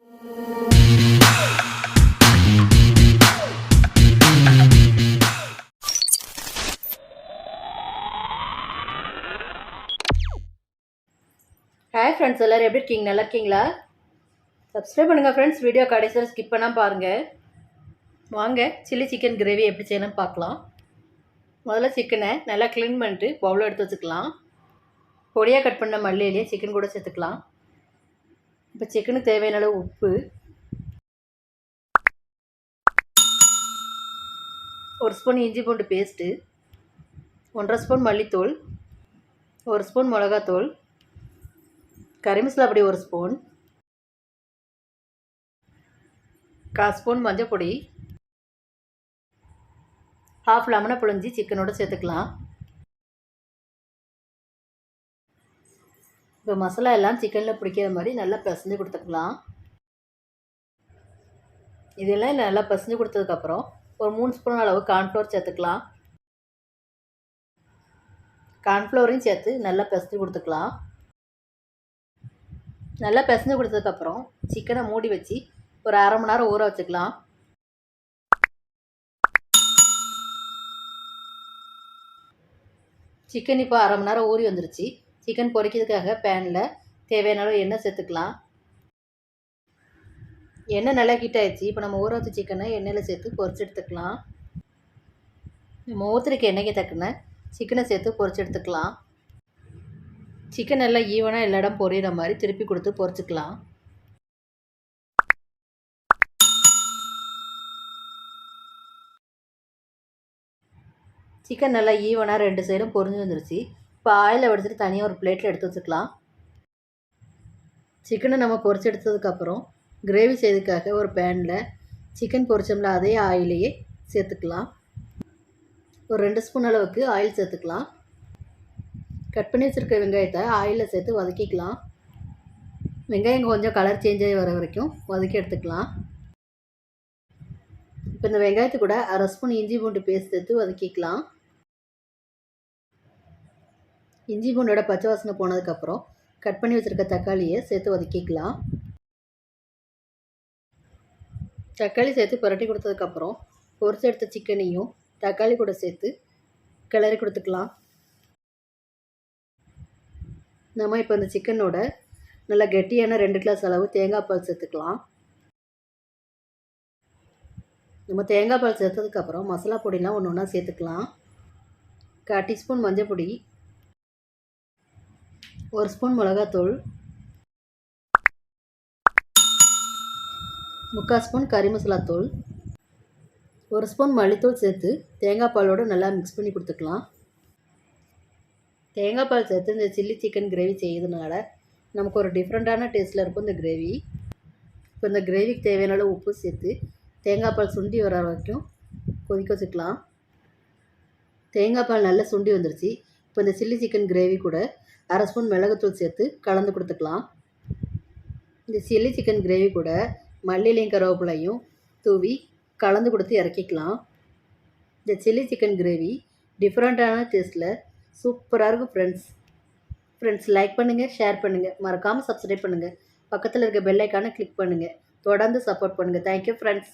Hi friends, எல்லோரும் எப்படி இருக்கீங்க? நல்லா இருக்கீங்களா? சப்ஸ்கிரைப் பண்ணுங்கள் ஃப்ரெண்ட்ஸ். வீடியோ கடைசியில் ஸ்கிப் பண்ணால் பாருங்கள். வாங்க சில்லி சிக்கன் கிரேவி எப்படி செய்யணும்னு பார்க்கலாம். முதல்ல சிக்கனை நல்லா க்ளீன் பண்ணிட்டு பவுலில் எடுத்து வச்சுக்கலாம். பொடியாக கட் பண்ண மல்லியிலே சிக்கன் கூட சேர்த்துக்கலாம். இப்போ சிக்கனுக்கு தேவையான அளவு உப்பு, ஒரு ஸ்பூன் இஞ்சி பூண்டு பேஸ்ட்டு, 1.5 ஸ்பூன் மல்லித்தூள், 1 ஸ்பூன் மிளகாத்தூள், கறி மசாலா பொடி 1 ஸ்பூன், 1/4 ஸ்பூன் மஞ்சள் பொடி, ஹாஃப் லெமனை புழிஞ்சி சிக்கனோடு சேர்த்துக்கலாம். இப்போ மசாலா எல்லாம் சிக்கனில் பிடிக்கிற மாதிரி நல்லா பிசைஞ்சு கொடுத்துக்கலாம். இதெல்லாம் நல்லா பிசைஞ்சு கொடுத்ததுக்கப்புறம் ஒரு 3 ஸ்பூன் அளவு கார்ன்ஃப்ளவர் சேர்த்துக்கலாம். கார்ன்ஃப்ளவரையும் சேர்த்து நல்லா பிசைஞ்சு கொடுத்துக்கலாம். நல்லா பிசைஞ்சு கொடுத்ததுக்கப்புறம் சிக்கனை மூடி வச்சு ஒரு 1/2 மணி நேரம் ஊற வச்சுக்கலாம். சிக்கன் இப்போ 1/2 மணி நேரம் ஊறி வந்துருச்சு. சிக்கன் பொரிக்கிறதுக்காக பேனில் தேவையான அளவு எண்ணெய் சேர்த்துக்கலாம். எண்ணெய் நல்லா ஹீட் ஆகிடுச்சு. இப்போ நம்ம ஊற வச்ச சிக்கனை எண்ணெயில் சேர்த்து பொரிச்சு எடுத்துக்கலாம். நம்ம ஊற்றுறதுக்கு எண்ணெய்க்கு தக்கன சிக்கனை சேர்த்து பொரிச்சு எடுத்துக்கலாம். சிக்கன் நல்லா ஈவனாக எல்லா இடம் பொரியிற மாதிரி திருப்பி கொடுத்து பொரிச்சுக்கலாம். சிக்கன் நல்லா ஈவனாக 2 சைடும் பொரிஞ்சு வந்துருச்சு. இப்போ ஆயிலை வடிச்சிட்டு தனியாக ஒரு பிளேட்டில் எடுத்து வச்சுக்கலாம். சிக்கனை நம்ம பொரிச்சு எடுத்ததுக்கப்புறம் கிரேவி செய்யறதுக்காக ஒரு பேனில் சிக்கன் பொரிச்சோம்ல அதே ஆயிலையே சேர்த்துக்கலாம். ஒரு 2 ஸ்பூன் அளவுக்கு ஆயில் சேர்த்துக்கலாம். கட் பண்ணி வச்சுருக்க வெங்காயத்தை ஆயிலில் சேர்த்து வதக்கிக்கலாம். வெங்காயம் கொஞ்சம் கலர் சேஞ்ச் ஆகி வர வரைக்கும் வதக்கி எடுத்துக்கலாம். இப்போ இந்த வெங்காயத்து கூட 1/2 ஸ்பூன் இஞ்சி பூண்டு பேஸ்ட் சேர்த்து வதக்கிக்கலாம். இஞ்சி பூண்டோட பச்சை வாசனை போனதுக்கப்புறம் கட் பண்ணி வச்சுருக்க தக்காளியை சேர்த்து வதக்கிக்கலாம். தக்காளி சேர்த்து புரட்டி கொடுத்ததுக்கப்புறம் பொரிச்சு எடுத்த சிக்கனையும் தக்காளி கூட சேர்த்து கிளறி கொடுத்துக்கலாம். நம்ம இப்போ இந்த சிக்கனோட நல்லா கெட்டியான 2 கிளாஸ் அளவு தேங்காய் பால் சேர்த்துக்கலாம். நம்ம தேங்காய் பால் சேர்த்ததுக்கப்புறம் மசாலா பொடிலாம் ஒன்று ஒன்றா சேர்த்துக்கலாம். 1/4 டீஸ்பூன் மஞ்சள் பொடி, 1 ஸ்பூன் மிளகாத்தூள், 3/4 ஸ்பூன் கறி மசாலா தூள், 1 ஸ்பூன் மல்லித்தூள் சேர்த்து தேங்காய் பாலோடு நல்லா மிக்ஸ் பண்ணி கொடுத்துக்கலாம். தேங்காய் பால் சேர்த்து இந்த சில்லி சிக்கன் கிரேவி செய்யறதுனால நமக்கு ஒரு டிஃப்ரெண்ட்டான டேஸ்ட்டில் இருக்கும் இந்த கிரேவி. இப்போ இந்த கிரேவிக்கு தேவையான அளவு உப்பு சேர்த்து தேங்காய் பால் சுண்டி வர வரைக்கும் கொதிக்க வச்சுக்கலாம். தேங்காய் பால் நல்லா சுண்டி வந்துருச்சு. இப்போ இந்த சில்லி சிக்கன் கிரேவி கூட 1/2 ஸ்பூன் மிளகுத்தூள் சேர்த்து கலந்து கொடுத்துக்கலாம். இந்த சில்லி சிக்கன் கிரேவி கூட மல்லியிலையும் கருவேப்பிலையும் தூவி கலந்து கொடுத்து இறக்கிக்கலாம். இந்த சில்லி சிக்கன் கிரேவி டிஃப்ரெண்ட்டான டேஸ்ட்டில் சூப்பராக இருக்கும் ஃப்ரெண்ட்ஸ். லைக் பண்ணுங்கள், ஷேர் பண்ணுங்கள், மறக்காமல் சப்ஸ்கிரைப் பண்ணுங்கள். பக்கத்தில் இருக்க பெல் ஐக்கானை கிளிக் பண்ணுங்கள். தொடர்ந்து சப்போர்ட் பண்ணுங்கள். Thank you friends.